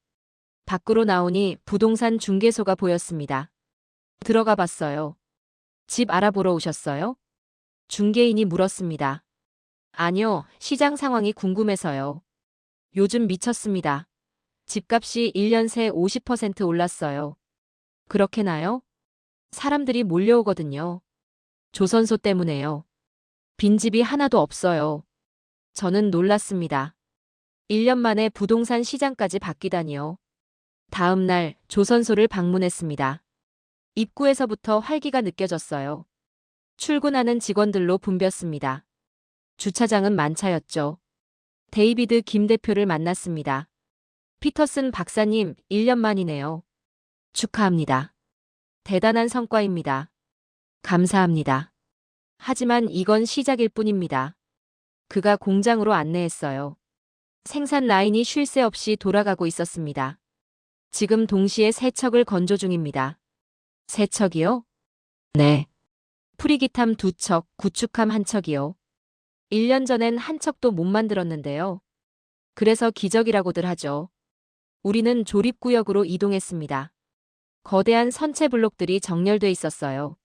밖으로 나오니 부동산 중개소가 보였습니다. 들어가 봤어요. 집 알아보러 오셨어요? 중개인이 물었습니다. 아니요, 시장 상황이 궁금해서요. 요즘 미쳤습니다. 집값이 1년 새 50% 올랐어요. 그렇게 나요? 사람들이 몰려오거든요. 조선소 때문에요. 빈집이 하나도 없어요. 저는 놀랐습니다. 1년 만에 부동산 시장까지 바뀌다니요. 다음 날 조선소를 방문했습니다. 입구에서부터 활기가 느껴졌어요. 출근하는 직원들로 붐볐습니다. 주차장은 만차였죠. 데이비드 김 대표를 만났습니다. 피터슨 박사님, 1년 만이네요. 축하합니다. 대단한 성과입니다. 감사합니다. 하지만 이건 시작일 뿐입니다. 그가 공장으로 안내했어요. 생산 라인이 쉴 새 없이 돌아가고 있었습니다. 지금 동시에 세척을 건조 중입니다. 세척이요? 네. 프리기탐 2척, 구축함 1척이요. 1년 전엔 한 척도 못 만들었는데요. 그래서 기적이라고들 하죠. 우리는 조립구역으로 이동했습니다. 거대한 선체 블록들이 정렬돼 있었어요.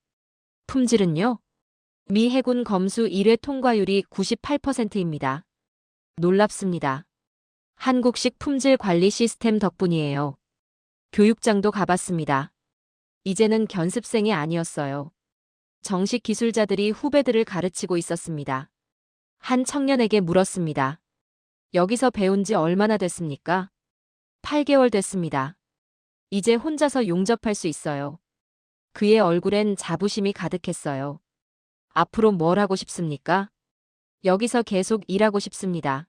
품질은요? 미 해군 검수 1회 통과율이 98%입니다. 놀랍습니다. 한국식 품질 관리 시스템 덕분이에요. 교육장도 가봤습니다. 이제는 견습생이 아니었어요. 정식 기술자들이 후배들을 가르치고 있었습니다. 한 청년에게 물었습니다. 여기서 배운 지 얼마나 됐습니까? 8개월 됐습니다. 이제 혼자서 용접할 수 있어요. 그의 얼굴엔 자부심이 가득했어요. 앞으로 뭘 하고 싶습니까? 여기서 계속 일하고 싶습니다.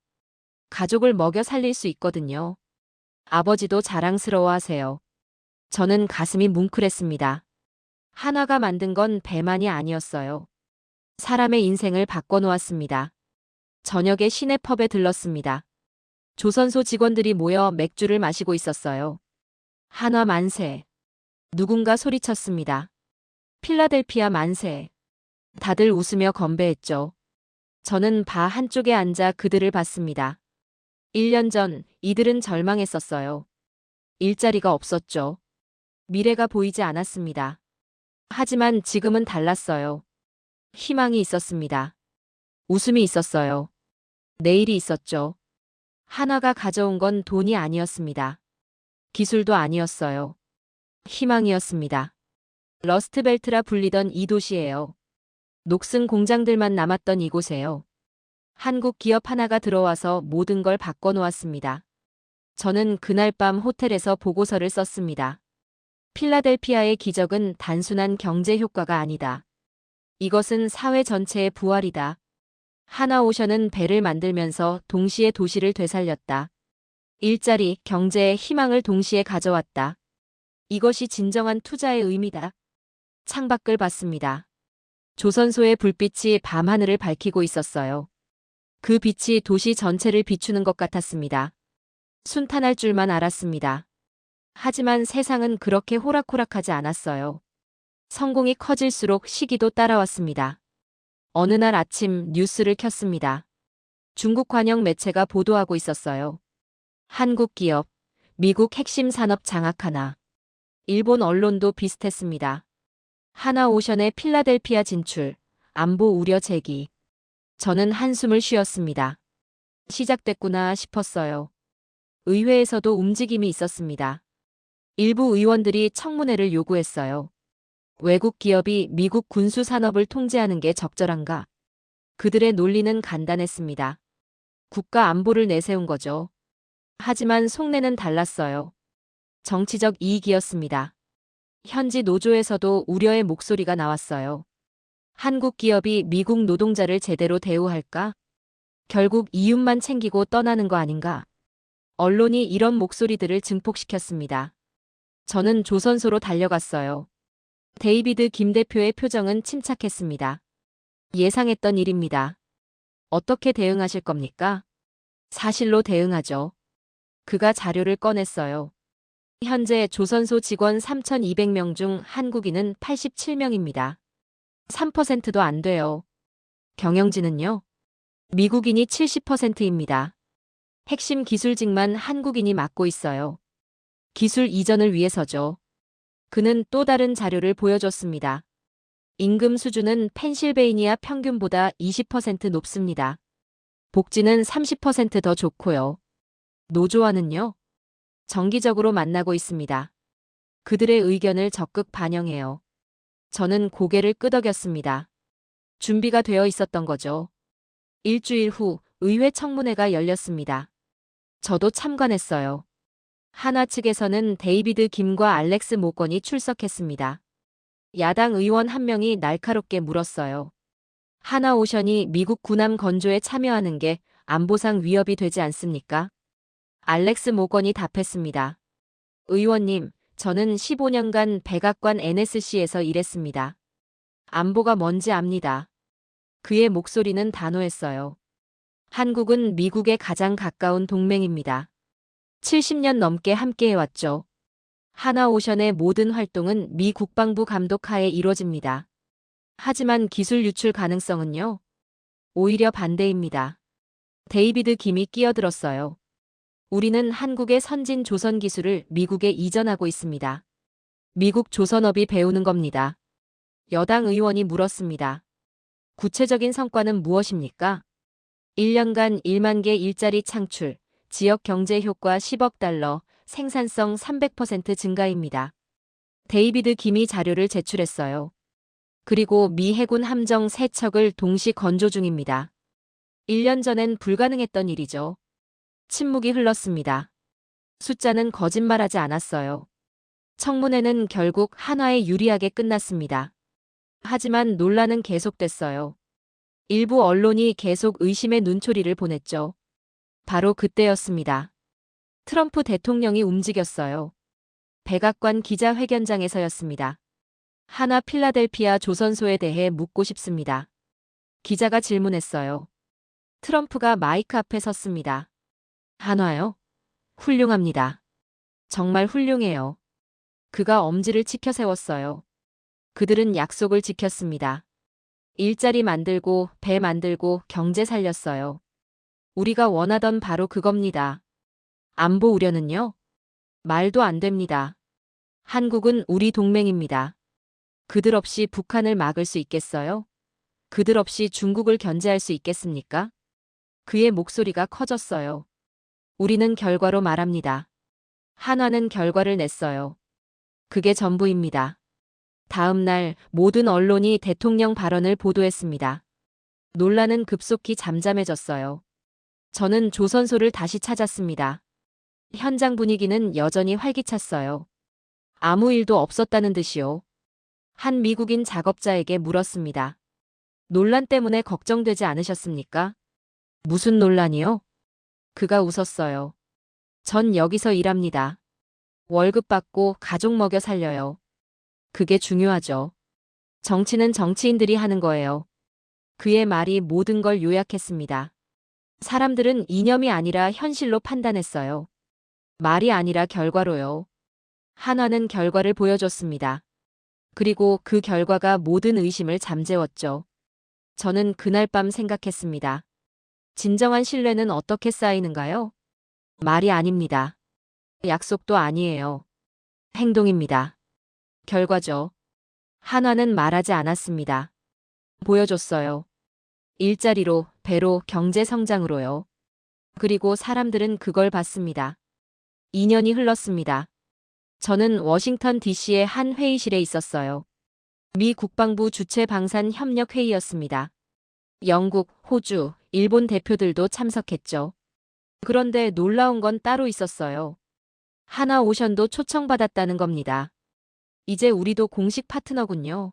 가족을 먹여 살릴 수 있거든요. 아버지도 자랑스러워하세요. 저는 가슴이 뭉클했습니다. 하나가 만든 건 배만이 아니었어요. 사람의 인생을 바꿔놓았습니다. 저녁에 시내펍에 들렀습니다. 조선소 직원들이 모여 맥주를 마시고 있었어요. 한화 만세. 누군가 소리쳤습니다. 필라델피아 만세. 다들 웃으며 건배했죠. 저는 바 한쪽에 앉아 그들을 봤습니다. 1년 전 이들은 절망했었어요. 일자리가 없었죠. 미래가 보이지 않았습니다. 하지만 지금은 달랐어요. 희망이 있었습니다. 웃음이 있었어요. 내일이 있었죠. 하나가 가져온 건 돈이 아니었습니다. 기술도 아니었어요. 희망이었습니다. 러스트벨트라 불리던 이 도시예요. 녹슨 공장들만 남았던 이곳에요. 한국 기업 하나가 들어와서 모든 걸 바꿔놓았습니다. 저는 그날 밤 호텔에서 보고서를 썼습니다. 필라델피아의 기적은 단순한 경제 효과가 아니다. 이것은 사회 전체의 부활이다. 하나오션은 배를 만들면서 동시에 도시를 되살렸다. 일자리, 경제의 희망을 동시에 가져왔다. 이것이 진정한 투자의 의미다. 창밖을 봤습니다. 조선소의 불빛이 밤하늘을 밝히고 있었어요. 그 빛이 도시 전체를 비추는 것 같았습니다. 순탄할 줄만 알았습니다. 하지만 세상은 그렇게 호락호락하지 않았어요. 성공이 커질수록 시기도 따라왔습니다. 어느 날 아침 뉴스를 켰습니다. 중국 관영 매체가 보도하고 있었어요. 한국 기업, 미국 핵심 산업 장악 하나. 일본 언론도 비슷했습니다. 하나오션의 필라델피아 진출, 안보 우려 제기. 저는 한숨을 쉬었습니다. 시작됐구나 싶었어요. 의회에서도 움직임이 있었습니다. 일부 의원들이 청문회를 요구했어요. 외국 기업이 미국 군수 산업을 통제하는 게 적절한가? 그들의 논리는 간단했습니다. 국가 안보를 내세운 거죠. 하지만 속내는 달랐어요. 정치적 이익이었습니다. 현지 노조에서도 우려의 목소리가 나왔어요. 한국 기업이 미국 노동자를 제대로 대우할까? 결국 이윤만 챙기고 떠나는 거 아닌가? 언론이 이런 목소리들을 증폭시켰습니다. 저는 조선소로 달려갔어요. 데이비드 김 대표의 표정은 침착했습니다. 예상했던 일입니다. 어떻게 대응하실 겁니까? 사실로 대응하죠. 그가 자료를 꺼냈어요. 현재 조선소 직원 3,200명 중 한국인은 87명입니다. 3%도 안 돼요. 경영진은요? 미국인이 70%입니다. 핵심 기술직만 한국인이 맡고 있어요. 기술 이전을 위해서죠. 그는 또 다른 자료를 보여줬습니다. 임금 수준은 펜실베이니아 평균보다 20% 높습니다. 복지는 30% 더 좋고요. 노조와는요? 정기적으로 만나고 있습니다. 그들의 의견을 적극 반영해요. 저는 고개를 끄덕였습니다. 준비가 되어 있었던 거죠. 일주일 후 의회 청문회가 열렸습니다. 저도 참관했어요. 하나 측에서는 데이비드 김과 알렉스 모건이 출석했습니다. 야당 의원 한 명이 날카롭게 물었어요. 하나오션이 미국 군함 건조에 참여하는 게 안보상 위협이 되지 않습니까? 알렉스 모건이 답했습니다. 의원님, 저는 15년간 백악관 NSC에서 일했습니다. 안보가 뭔지 압니다. 그의 목소리는 단호했어요. 한국은 미국의 가장 가까운 동맹입니다. 70년 넘게 함께해왔죠. 하나오션의 모든 활동은 미 국방부 감독하에 이루어집니다. 하지만 기술 유출 가능성은요? 오히려 반대입니다. 데이비드 김이 끼어들었어요. 우리는 한국의 선진 조선 기술을 미국에 이전하고 있습니다. 미국 조선업이 배우는 겁니다. 여당 의원이 물었습니다. 구체적인 성과는 무엇입니까? 1년간 1만 개 일자리 창출, 지역 경제 효과 10억 달러, 생산성 300% 증가입니다. 데이비드 김이 자료를 제출했어요. 그리고 미 해군 함정 3척을 동시 건조 중입니다. 1년 전엔 불가능했던 일이죠. 침묵이 흘렀습니다. 숫자는 거짓말하지 않았어요. 청문회는 결국 한화에 유리하게 끝났습니다. 하지만 논란은 계속됐어요. 일부 언론이 계속 의심의 눈초리를 보냈죠. 바로 그때였습니다. 트럼프 대통령이 움직였어요. 백악관 기자회견장에서였습니다. 하나 필라델피아 조선소에 대해 묻고 싶습니다. 기자가 질문했어요. 트럼프가 마이크 앞에 섰습니다. 한화요? 훌륭합니다. 정말 훌륭해요. 그가 엄지를 치켜 세웠어요. 그들은 약속을 지켰습니다. 일자리 만들고 배 만들고 경제 살렸어요. 우리가 원하던 바로 그겁니다. 안보 우려는요? 말도 안 됩니다. 한국은 우리 동맹입니다. 그들 없이 북한을 막을 수 있겠어요? 그들 없이 중국을 견제할 수 있겠습니까? 그의 목소리가 커졌어요. 우리는 결과로 말합니다. 한화는 결과를 냈어요. 그게 전부입니다. 다음 날 모든 언론이 대통령 발언을 보도했습니다. 논란은 급속히 잠잠해졌어요. 저는 조선소를 다시 찾았습니다. 현장 분위기는 여전히 활기찼어요. 아무 일도 없었다는 듯이요. 한 미국인 작업자에게 물었습니다. 논란 때문에 걱정되지 않으셨습니까? 무슨 논란이요? 그가 웃었어요. 전 여기서 일합니다. 월급 받고 가족 먹여 살려요. 그게 중요하죠. 정치는 정치인들이 하는 거예요. 그의 말이 모든 걸 요약했습니다. 사람들은 이념이 아니라 현실로 판단했어요. 말이 아니라 결과로요. 한화는 결과를 보여줬습니다. 그리고 그 결과가 모든 의심을 잠재웠죠. 저는 그날 밤 생각했습니다. 진정한 신뢰는 어떻게 쌓이는가요? 말이 아닙니다. 약속도 아니에요. 행동입니다. 결과죠. 한화는 말하지 않았습니다. 보여줬어요. 일자리로, 배로, 경제 성장으로요. 그리고 사람들은 그걸 봤습니다. 2년이 흘렀습니다. 저는 워싱턴 DC의 한 회의실에 있었어요. 미 국방부 주최 방산 협력 회의였습니다. 영국, 호주, 일본 대표들도 참석했죠. 그런데 놀라운 건 따로 있었어요. 하나오션도 초청받았다는 겁니다. 이제 우리도 공식 파트너군요.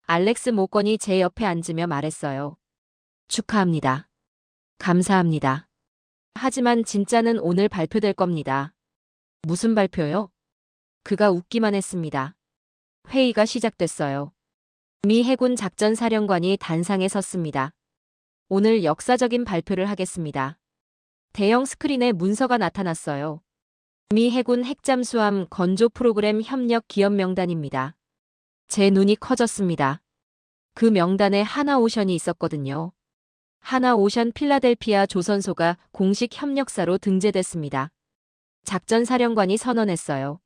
알렉스 모건이 제 옆에 앉으며 말했어요. 축하합니다. 감사합니다. 하지만 진짜는 오늘 발표될 겁니다. 무슨 발표요? 그가 웃기만 했습니다. 회의가 시작됐어요. 미 해군 작전사령관이 단상에 섰습니다. 오늘 역사적인 발표를 하겠습니다. 대형 스크린에 문서가 나타났어요. 미 해군 핵잠수함 건조 프로그램 협력 기업 명단입니다. 제 눈이 커졌습니다. 그 명단에 하나오션이 있었거든요. 하나오션 필라델피아 조선소가 공식 협력사로 등재됐습니다. 작전사령관이 선언했어요.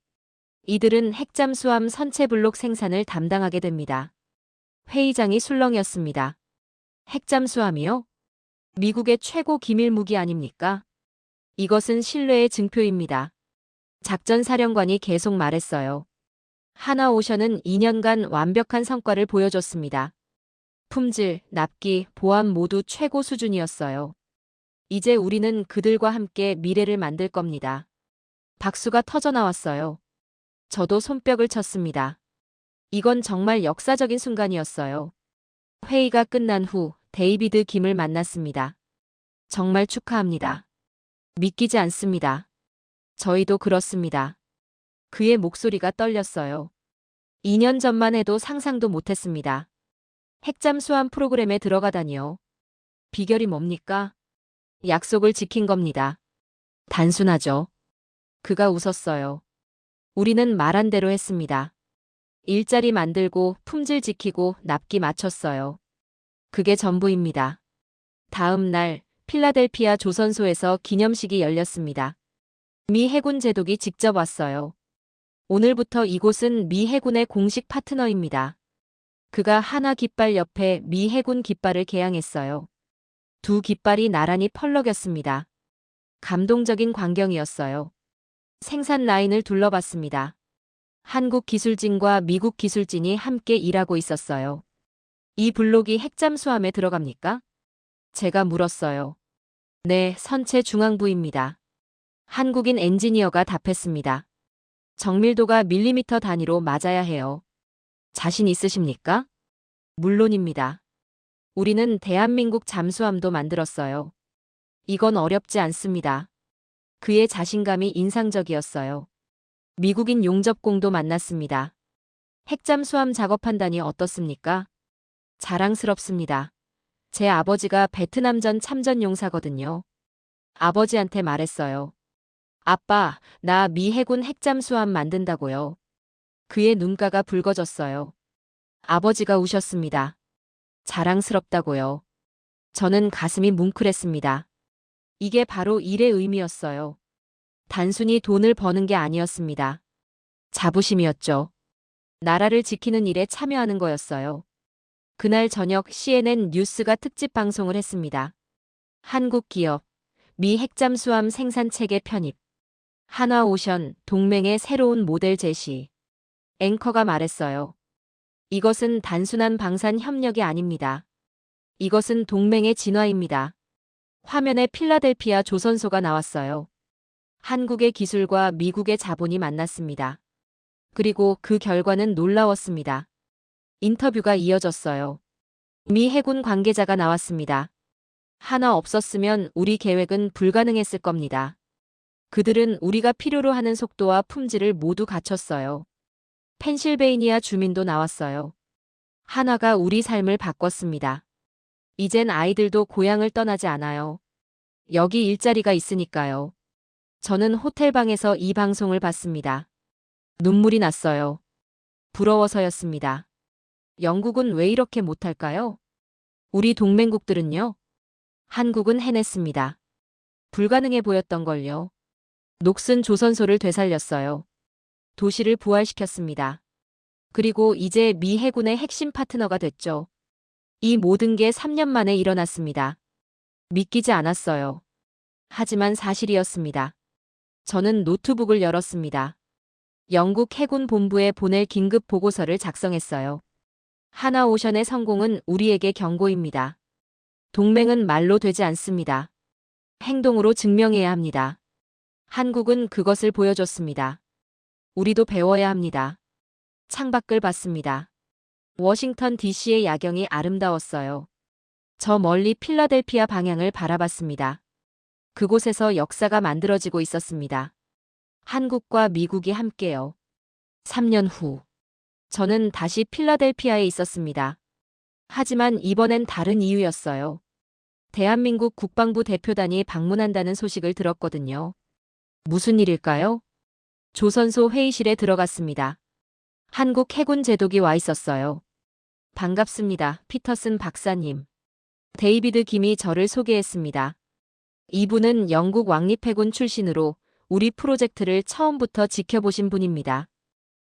이들은 핵잠수함 선체블록 생산을 담당하게 됩니다. 회의장이 술렁이었습니다. 핵잠수함이요? 미국의 최고 기밀 무기 아닙니까? 이것은 신뢰의 증표입니다. 작전사령관이 계속 말했어요. 하나오션은 2년간 완벽한 성과를 보여줬습니다. 품질, 납기, 보안 모두 최고 수준이었어요. 이제 우리는 그들과 함께 미래를 만들 겁니다. 박수가 터져나왔어요. 저도 손뼉을 쳤습니다. 이건 정말 역사적인 순간이었어요. 회의가 끝난 후 데이비드 김을 만났습니다. 정말 축하합니다. 믿기지 않습니다. 저희도 그렇습니다. 그의 목소리가 떨렸어요. 2년 전만 해도 상상도 못했습니다. 핵잠수함 프로그램에 들어가다니요. 비결이 뭡니까? 약속을 지킨 겁니다. 단순하죠. 그가 웃었어요. 우리는 말한 대로 했습니다. 일자리 만들고 품질 지키고 납기 맞췄어요. 그게 전부입니다. 다음 날 필라델피아 조선소에서 기념식이 열렸습니다. 미 해군 제독이 직접 왔어요. 오늘부터 이곳은 미 해군의 공식 파트너입니다. 그가 하나 깃발 옆에 미 해군 깃발을 개양했어요. 두 깃발이 나란히 펄럭였습니다. 감동적인 광경이었어요. 생산 라인을 둘러봤습니다. 한국 기술진과 미국 기술진이 함께 일하고 있었어요. 이 블록이 핵잠수함에 들어갑니까? 제가 물었어요. 네, 선체 중앙부입니다. 한국인 엔지니어가 답했습니다. 정밀도가 밀리미터 단위로 맞아야 해요. 자신 있으십니까? 물론입니다. 우리는 대한민국 잠수함도 만들었어요. 이건 어렵지 않습니다. 그의 자신감이 인상적이었어요. 미국인 용접공도 만났습니다. 핵잠수함 작업한다니 어떻습니까? 자랑스럽습니다. 제 아버지가 베트남전 참전용사거든요. 아버지한테 말했어요. 아빠, 나 미 해군 핵잠수함 만든다고요. 그의 눈가가 붉어졌어요. 아버지가 우셨습니다. 자랑스럽다고요. 저는 가슴이 뭉클했습니다. 이게 바로 일의 의미였어요. 단순히 돈을 버는 게 아니었습니다. 자부심이었죠. 나라를 지키는 일에 참여하는 거였어요. 그날 저녁 CNN 뉴스가 특집 방송을 했습니다. 한국 기업, 미 핵잠수함 생산 체계 편입, 하나오션, 동맹의 새로운 모델 제시. 앵커가 말했어요. 이것은 단순한 방산 협력이 아닙니다. 이것은 동맹의 진화입니다. 화면에 필라델피아 조선소가 나왔어요. 한국의 기술과 미국의 자본이 만났습니다. 그리고 그 결과는 놀라웠습니다. 인터뷰가 이어졌어요. 미 해군 관계자가 나왔습니다. 하나 없었으면 우리 계획은 불가능했을 겁니다. 그들은 우리가 필요로 하는 속도와 품질을 모두 갖췄어요. 펜실베이니아 주민도 나왔어요. 하나가 우리 삶을 바꿨습니다. 이젠 아이들도 고향을 떠나지 않아요. 여기 일자리가 있으니까요. 저는 호텔방에서 이 방송을 봤습니다. 눈물이 났어요. 부러워서였습니다. 영국은 왜 이렇게 못할까요? 우리 동맹국들은요? 한국은 해냈습니다. 불가능해 보였던 걸요. 녹슨 조선소를 되살렸어요. 도시를 부활시켰습니다. 그리고 이제 미 해군의 핵심 파트너가 됐죠. 이 모든 게 3년 만에 일어났습니다. 믿기지 않았어요. 하지만 사실이었습니다. 저는 노트북을 열었습니다. 영국 해군 본부에 보낼 긴급 보고서를 작성했어요. 하나오션의 성공은 우리에게 경고입니다. 동맹은 말로 되지 않습니다. 행동으로 증명해야 합니다. 한국은 그것을 보여줬습니다. 우리도 배워야 합니다. 창밖을 봤습니다. 워싱턴 DC의 야경이 아름다웠어요. 저 멀리 필라델피아 방향을 바라봤습니다. 그곳에서 역사가 만들어지고 있었습니다. 한국과 미국이 함께요. 3년 후, 저는 다시 필라델피아에 있었습니다. 하지만 이번엔 다른 이유였어요. 대한민국 국방부 대표단이 방문한다는 소식을 들었거든요. 무슨 일일까요? 조선소 회의실에 들어갔습니다. 한국 해군 제독이 와 있었어요. 반갑습니다, 피터슨 박사님. 데이비드 김이 저를 소개했습니다. 이분은 영국 왕립해군 출신으로 우리 프로젝트를 처음부터 지켜보신 분입니다.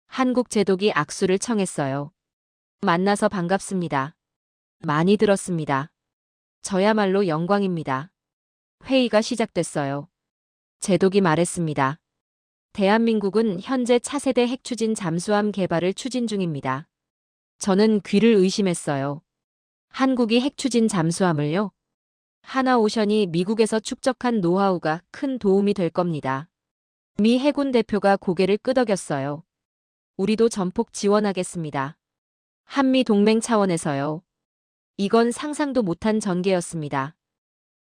한국 제독이 악수를 청했어요. 만나서 반갑습니다. 많이 들었습니다. 저야말로 영광입니다. 회의가 시작됐어요. 제독이 말했습니다. 대한민국은 현재 차세대 핵추진 잠수함 개발을 추진 중입니다. 저는 귀를 의심했어요. 한국이 핵추진 잠수함을요? 하나오션이 미국에서 축적한 노하우가 큰 도움이 될 겁니다. 미 해군 대표가 고개를 끄덕였어요. 우리도 전폭 지원하겠습니다. 한미 동맹 차원에서요. 이건 상상도 못한 전개였습니다.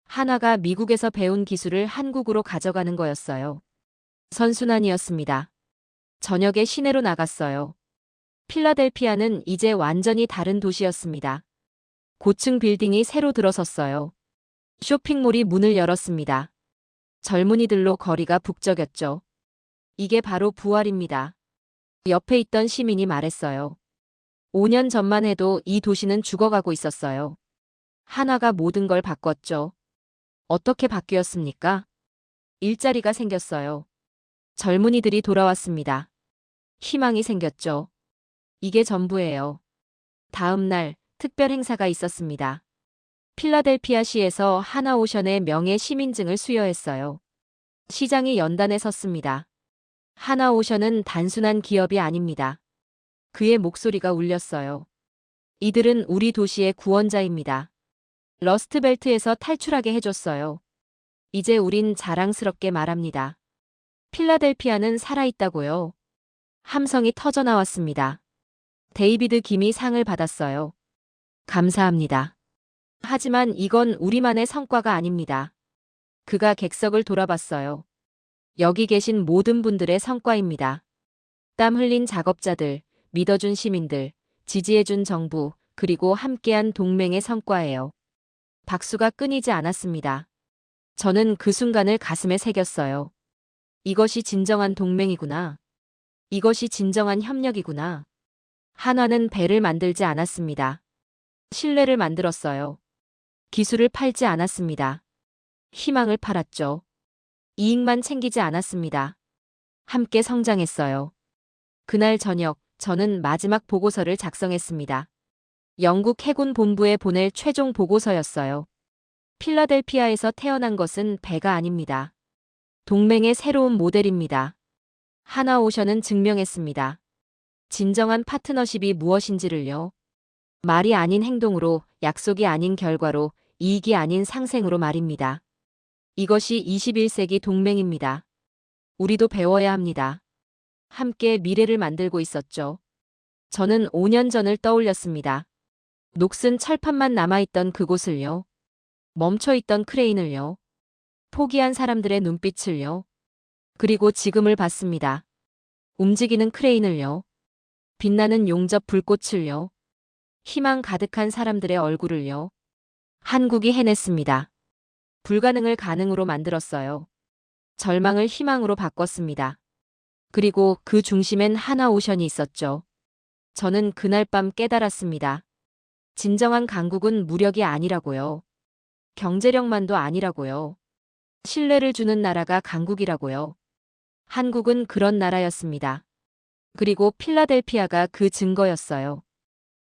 하나가 미국에서 배운 기술을 한국으로 가져가는 거였어요. 선순환이었습니다. 저녁에 시내로 나갔어요. 필라델피아는 이제 완전히 다른 도시였습니다. 고층 빌딩이 새로 들어섰어요. 쇼핑몰이 문을 열었습니다. 젊은이들로 거리가 북적였죠. 이게 바로 부활입니다. 옆에 있던 시민이 말했어요. 5년 전만 해도 이 도시는 죽어가고 있었어요. 하나가 모든 걸 바꿨죠. 어떻게 바뀌었습니까? 일자리가 생겼어요. 젊은이들이 돌아왔습니다. 희망이 생겼죠. 이게 전부예요. 다음 날 특별 행사가 있었습니다. 필라델피아시에서 하나오션의 명예 시민증을 수여했어요. 시장이 연단에 섰습니다. 하나오션은 단순한 기업이 아닙니다. 그의 목소리가 울렸어요. 이들은 우리 도시의 구원자입니다. 러스트벨트에서 탈출하게 해줬어요. 이제 우린 자랑스럽게 말합니다. 필라델피아는 살아있다고요. 함성이 터져나왔습니다. 데이비드 김이 상을 받았어요. 감사합니다. 하지만 이건 우리만의 성과가 아닙니다. 그가 객석을 돌아봤어요. 여기 계신 모든 분들의 성과입니다. 땀 흘린 작업자들, 믿어준 시민들, 지지해준 정부, 그리고 함께한 동맹의 성과예요. 박수가 끊이지 않았습니다. 저는 그 순간을 가슴에 새겼어요. 이것이 진정한 동맹이구나. 이것이 진정한 협력이구나. 한화는 배를 만들지 않았습니다. 신뢰를 만들었어요. 기술을 팔지 않았습니다. 희망을 팔았죠. 이익만 챙기지 않았습니다. 함께 성장했어요. 그날 저녁, 저는 마지막 보고서를 작성했습니다. 영국 해군 본부에 보낼 최종 보고서였어요. 필라델피아에서 태어난 것은 배가 아닙니다. 동맹의 새로운 모델입니다. 하나오션은 증명했습니다. 진정한 파트너십이 무엇인지를요. 말이 아닌 행동으로, 약속이 아닌 결과로, 이익이 아닌 상생으로 말입니다. 이것이 21세기 동맹입니다. 우리도 배워야 합니다. 함께 미래를 만들고 있었죠. 저는 5년 전을 떠올렸습니다. 녹슨 철판만 남아있던 그곳을요. 멈춰있던 크레인을요. 포기한 사람들의 눈빛을요. 그리고 지금을 봤습니다. 움직이는 크레인을요. 빛나는 용접 불꽃을요. 희망 가득한 사람들의 얼굴을요. 한국이 해냈습니다. 불가능을 가능으로 만들었어요. 절망을 희망으로 바꿨습니다. 그리고 그 중심엔 하나오션이 있었죠. 저는 그날 밤 깨달았습니다. 진정한 강국은 무력이 아니라고요. 경제력만도 아니라고요. 신뢰를 주는 나라가 강국이라고요. 한국은 그런 나라였습니다. 그리고 필라델피아가 그 증거였어요.